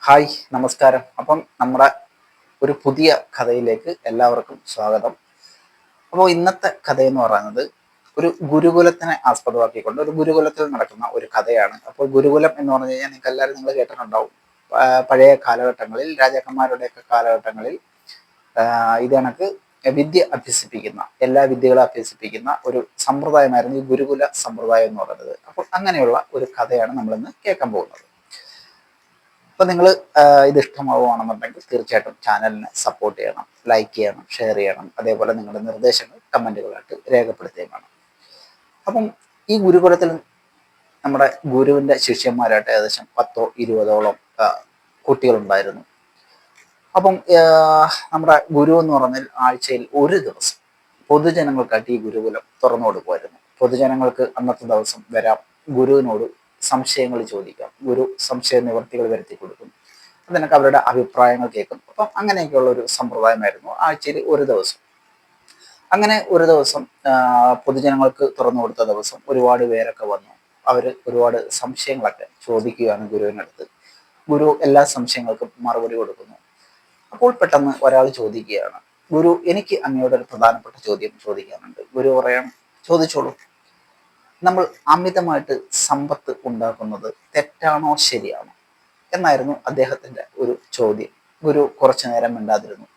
Hi നമസ്കാരം. അപ്പം നമ്മുടെ ഒരു പുതിയ കഥയിലേക്ക് എല്ലാവർക്കും സ്വാഗതം. അപ്പോൾ ഇന്നത്തെ കഥയെന്ന് പറയുന്നത് ഒരു ഗുരുകുലത്തിനെ ആസ്പദമാക്കിക്കൊണ്ട് ഒരു ഗുരുകുലത്തിൽ നടക്കുന്ന ഒരു കഥയാണ്. അപ്പോൾ ഗുരുകുലം എന്ന് പറഞ്ഞു കഴിഞ്ഞാൽ നിങ്ങൾക്ക് എല്ലാവരും നിങ്ങൾ കേട്ടിട്ടുണ്ടാവും. പഴയ കാലഘട്ടങ്ങളിൽ രാജാക്കന്മാരുടെയൊക്കെ കാലഘട്ടങ്ങളിൽ ഇത് കണക്ക് വിദ്യ അഭ്യസിപ്പിക്കുന്ന എല്ലാ വിദ്യകളും അഭ്യസിപ്പിക്കുന്ന ഒരു സമ്പ്രദായമായിരുന്നു ഈ ഗുരുകുല സമ്പ്രദായം എന്ന് പറയുന്നത്. അപ്പോൾ അങ്ങനെയുള്ള ഒരു കഥയാണ് നമ്മളിന്ന് കേൾക്കാൻ പോകുന്നത്. അപ്പോൾ നിങ്ങൾ ഇത് ഇഷ്ടമാവുകയാണെന്നുണ്ടെങ്കിൽ തീർച്ചയായിട്ടും ചാനലിനെ സപ്പോർട്ട് ചെയ്യണം, ലൈക്ക് ചെയ്യണം, ഷെയർ ചെയ്യണം. അതേപോലെ നിങ്ങളുടെ നിർദ്ദേശങ്ങൾ കമൻറ്റുകളായിട്ട് രേഖപ്പെടുത്തുകയും വേണം. അപ്പം ഈ ഗുരുകുലത്തിൽ നമ്മുടെ ഗുരുവിൻ്റെ ശിഷ്യന്മാരായിട്ട് ഏകദേശം 10-20ഓളം കുട്ടികളുണ്ടായിരുന്നു. അപ്പം നമ്മുടെ ഗുരു എന്ന് പറഞ്ഞാൽ ആഴ്ചയിൽ ഒരു ദിവസം പൊതുജനങ്ങൾക്കായിട്ട് ഈ ഗുരുകുലം തുറന്നു കൊടുക്കുമായിരുന്നു. പൊതുജനങ്ങൾക്ക് അന്നത്തെ ദിവസം വരാം, ഗുരുവിനോട് സംശയങ്ങൾ ചോദിക്കാം, ഗുരു സംശയ നിവർത്തികൾ വരുത്തി കൊടുക്കും, അതിനൊക്കെ അവരുടെ അഭിപ്രായങ്ങൾ കേൾക്കും. അപ്പം അങ്ങനെയൊക്കെയുള്ള ഒരു സമ്പ്രദായമായിരുന്നു ആഴ്ചയിൽ ഒരു ദിവസം. അങ്ങനെ ഒരു ദിവസം പൊതുജനങ്ങൾക്ക് തുറന്നു കൊടുത്ത ദിവസം ഒരുപാട് പേരൊക്കെ വന്നു. അവർ ഒരുപാട് സംശയങ്ങളൊക്കെ ചോദിക്കുകയാണ് ഗുരുവിനടുത്ത്. ഗുരു എല്ലാ സംശയങ്ങൾക്കും മറുപടി കൊടുക്കുന്നു. അപ്പോൾ പെട്ടെന്ന് ഒരാൾ ചോദിക്കുകയാണ്, ഗുരു എനിക്ക് അങ്ങയോട് ഒരു പ്രധാനപ്പെട്ട ചോദ്യം ചോദിക്കാനുണ്ട്. ഗുരു പറയാം, ചോദിച്ചോളൂ. നമ്മൾ അമിതമായിട്ട് സമ്പത്ത് ഉണ്ടാക്കുന്നത് തെറ്റാണോ ശരിയാണോ എന്നായിരുന്നു അദ്ദേഹത്തിന്റെ ഒരു ചോദ്യം. ഗുരു കുറച്ചു നേരം മിണ്ടാതിരുന്നു.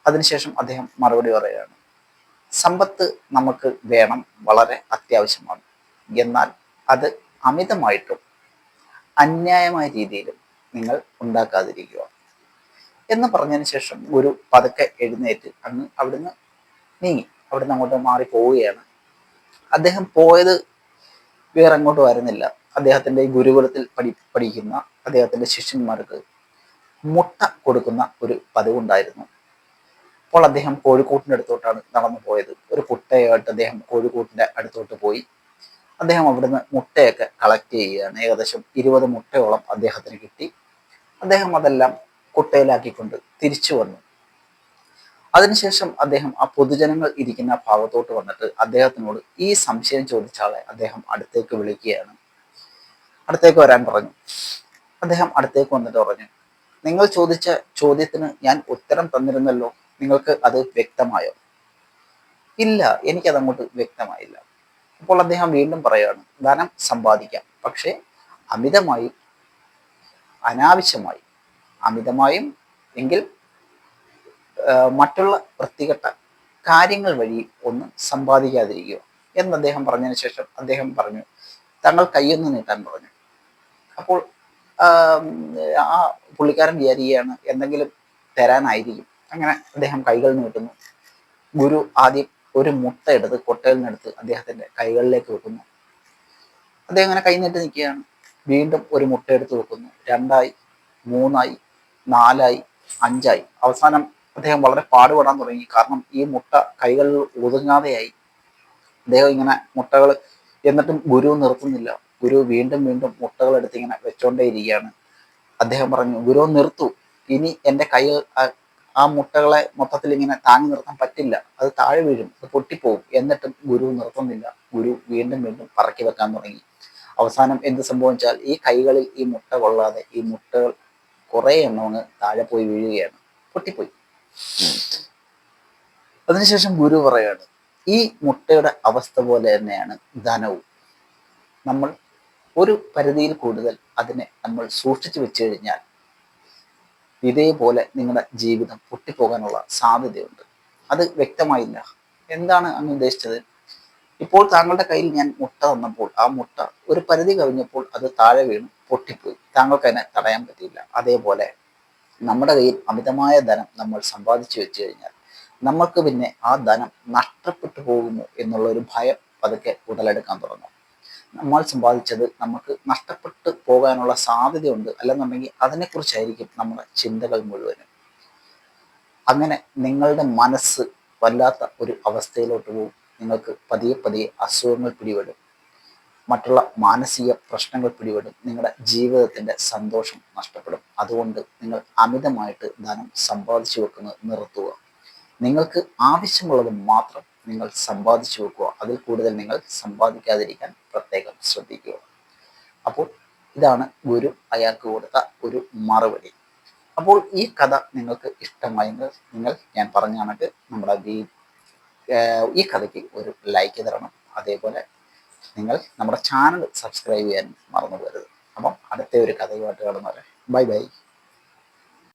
അതിനുശേഷം അദ്ദേഹം മറുപടി പറയുകയാണ്, സമ്പത്ത് നമുക്ക് വേണം, വളരെ അത്യാവശ്യമാണ്. എന്നാൽ അത് അമിതമായിട്ടും അന്യായമായ രീതിയിലും നിങ്ങൾ ഉണ്ടാക്കാതിരിക്കുക എന്ന് പറഞ്ഞതിന് ശേഷം ഗുരു പതുക്കെ എഴുന്നേറ്റ് അവിടുന്ന് നീങ്ങി, അവിടുന്ന് അങ്ങോട്ട് മാറി പോവുകയാണ്. അദ്ദേഹം പോയത് വേറെ അങ്ങോട്ട് വരുന്നില്ല. അദ്ദേഹത്തിന്റെ ഈ ഗുരുകുലത്തിൽ പഠിക്കുന്ന അദ്ദേഹത്തിന്റെ ശിഷ്യന്മാർക്ക് മുട്ട കൊടുക്കുന്ന ഒരു പതിവുണ്ടായിരുന്നു. അപ്പോൾ അദ്ദേഹം കോഴിക്കൂട്ടിന്റെ അടുത്തോട്ടാണ് നടന്നു പോയത്. ഒരു കുട്ടയായിട്ട് അദ്ദേഹം കോഴിക്കൂട്ടിന്റെ അടുത്തോട്ട് പോയി. അദ്ദേഹം അവിടുന്ന് മുട്ടയൊക്കെ കളക്ട് ചെയ്യുകയാണ്. ഏകദേശം 20 മുട്ടയോളം അദ്ദേഹത്തിന് കിട്ടി. അദ്ദേഹം അതെല്ലാം കുട്ടയിലാക്കിക്കൊണ്ട് തിരിച്ചു വന്നു. അതിനുശേഷം അദ്ദേഹം ആ പൊതുജനങ്ങൾ ഇരിക്കുന്ന ഭാഗത്തോട്ട് വന്നിട്ട് അദ്ദേഹത്തിനോട് ഈ സംശയം ചോദിച്ച ആളെ അദ്ദേഹം അടുത്തേക്ക് വിളിക്കുകയാണ്. അടുത്തേക്ക് വരാൻ പറഞ്ഞു. അദ്ദേഹം അടുത്തേക്ക് വന്നിട്ട് പറഞ്ഞു, നിങ്ങൾ ചോദിച്ച ചോദ്യത്തിന് ഞാൻ ഉത്തരം തന്നിരുന്നല്ലോ, നിങ്ങൾക്ക് അത് വ്യക്തമായോ? ഇല്ല, എനിക്കത് അങ്ങോട്ട് വ്യക്തമായില്ല. അപ്പോൾ അദ്ദേഹം വീണ്ടും പറയുകയാണ്, ധനം സമ്പാദിക്കാം, പക്ഷേ അമിതമായി, അനാവശ്യമായി. അമിതമായും എങ്കിൽ മറ്റുള്ള വൃത്തികെട്ട കാര്യങ്ങൾ വഴി ഒന്നും സമ്പാദിക്കാതിരിക്കുക എന്ന് അദ്ദേഹം പറഞ്ഞതിന് ശേഷം അദ്ദേഹം പറഞ്ഞു, താങ്കൾ കൈയൊന്ന് നീട്ടാൻ പറഞ്ഞു. അപ്പോൾ ആ പുള്ളിക്കാരൻ വിചാരിക്കുകയാണ് എന്തെങ്കിലും തരാനായിരിക്കും. അങ്ങനെ അദ്ദേഹം കൈകൾ നീട്ടുന്നു. ഗുരു ആദ്യം ഒരു മുട്ട എടുത്ത് കൊട്ടയിൽ നിന്നെടുത്ത് അദ്ദേഹത്തിന്റെ കൈകളിലേക്ക് വെക്കുന്നു. അദ്ദേഹം അങ്ങനെ കൈ നീട്ടി നിൽക്കുകയാണ്. വീണ്ടും ഒരു മുട്ട എടുത്ത് വെക്കുന്നു. 2ആയി, 3ആയി, 4ആയി, 5ആയി. അവസാനം അദ്ദേഹം വളരെ പാടുപെടാൻ തുടങ്ങി. കാരണം ഈ മുട്ട കൈകളിൽ ഒതുങ്ങാതെയായി. അദ്ദേഹം ഇങ്ങനെ മുട്ടകൾ, എന്നിട്ടും ഗുരു നിർത്തുന്നില്ല. ഗുരു വീണ്ടും വീണ്ടും മുട്ടകൾ എടുത്ത് ഇങ്ങനെ വെച്ചോണ്ടേ ഇരിക്കുകയാണ്. അദ്ദേഹം പറഞ്ഞു, ഗുരു നിർത്തൂ, ഇനി എൻ്റെ കൈ ആ മുട്ടകളെ മൊത്തത്തിൽ ഇങ്ങനെ താങ്ങി നിർത്താൻ പറ്റില്ല, അത് താഴെ വീഴും, അത് പൊട്ടിപ്പോകും. എന്നിട്ടും ഗുരു നിർത്തുന്നില്ല. ഗുരു വീണ്ടും വീണ്ടും പറക്കി വെക്കാൻ തുടങ്ങി. അവസാനം എന്ത് സംഭവിച്ചാൽ ഈ കൈകളിൽ ഈ മുട്ട കൊള്ളാതെ ഈ മുട്ടകൾ കുറേ എണ്ണം അങ്ങ് താഴെ പോയി വീഴുകയാണ്, പൊട്ടിപ്പോയി. അതിനുശേഷം ഗുരു പറയാണ്, ഈ മുട്ടയുടെ അവസ്ഥ പോലെ തന്നെയാണ് ധനവും. നമ്മൾ ഒരു പരിധിയിൽ കൂടുതൽ അതിനെ നമ്മൾ സൂക്ഷിച്ചു വെച്ചു കഴിഞ്ഞാൽ ഇതേപോലെ നിങ്ങളുടെ ജീവിതം പൊട്ടിപ്പോകാനുള്ള സാധ്യതയുണ്ട്. അത് വ്യക്തമായില്ല. എന്താണ് അങ്ങ് ഉദ്ദേശിച്ചത്? ഇപ്പോൾ താങ്കളുടെ കയ്യിൽ ഞാൻ മുട്ട തന്നപ്പോൾ ആ മുട്ട ഒരു പരിധി കവിഞ്ഞപ്പോൾ അത് താഴെ വീണു പൊട്ടിപ്പോയി. താങ്കൾക്ക് അതിനെ തടയാൻ പറ്റിയില്ല. അതേപോലെ നമ്മുടെ കയ്യിൽ അമിതമായ ധനം നമ്മൾ സമ്പാദിച്ചു വെച്ചു കഴിഞ്ഞാൽ നമ്മൾക്ക് പിന്നെ ആ ധനം നഷ്ടപ്പെട്ടു പോകുമോ എന്നുള്ള ഒരു ഭയം പതുക്കെ ഉടലെടുക്കാൻ തുടങ്ങും. നമ്മൾ സമ്പാദിച്ചത് നമുക്ക് നഷ്ടപ്പെട്ടു പോകാനുള്ള സാധ്യതയുണ്ട്, അല്ലെന്നുണ്ടെങ്കിൽ അതിനെക്കുറിച്ചായിരിക്കും നമ്മുടെ ചിന്തകൾ മുഴുവനും. അങ്ങനെ നിങ്ങളുടെ മനസ്സ് വല്ലാത്ത ഒരു അവസ്ഥയിലോട്ട് പോകും. നിങ്ങൾക്ക് പതിയെ പതിയെ അസുഖങ്ങൾ പിടിപെടും, മറ്റുള്ള മാനസിക പ്രശ്നങ്ങൾ പിടിപെടും, നിങ്ങളുടെ ജീവിതത്തിന്റെ സന്തോഷം നഷ്ടപ്പെടും. അതുകൊണ്ട് നിങ്ങൾ അമിതമായിട്ട് ധനം സമ്പാദിച്ചു വെക്കുന്നത് നിർത്തുക. നിങ്ങൾക്ക് ആവശ്യമുള്ളത് മാത്രം നിങ്ങൾ സമ്പാദിച്ചു വെക്കുക. അതിൽ കൂടുതൽ നിങ്ങൾ സമ്പാദിക്കാതിരിക്കാൻ പ്രത്യേകം ശ്രദ്ധിക്കുക. അപ്പോൾ ഇതാണ് ഗുരു അയാൾക്ക് കൊടുത്ത ഒരു മറുപടി. അപ്പോൾ ഈ കഥ നിങ്ങൾക്ക് ഇഷ്ടമായെങ്കിൽ ഞാൻ പറഞ്ഞ കണക്ക് ഈ കഥയ്ക്ക് ഒരു ലൈക്ക് തരണം. അതേപോലെ നിങ്ങൾ നമ്മുടെ ചാനൽ സബ്സ്ക്രൈബ് ചെയ്യാൻ മറന്നു പോകരുത്. അപ്പം അടുത്ത ഒരു കഥയുമായിട്ട് കാണുന്നവരെ ബൈ ബൈ.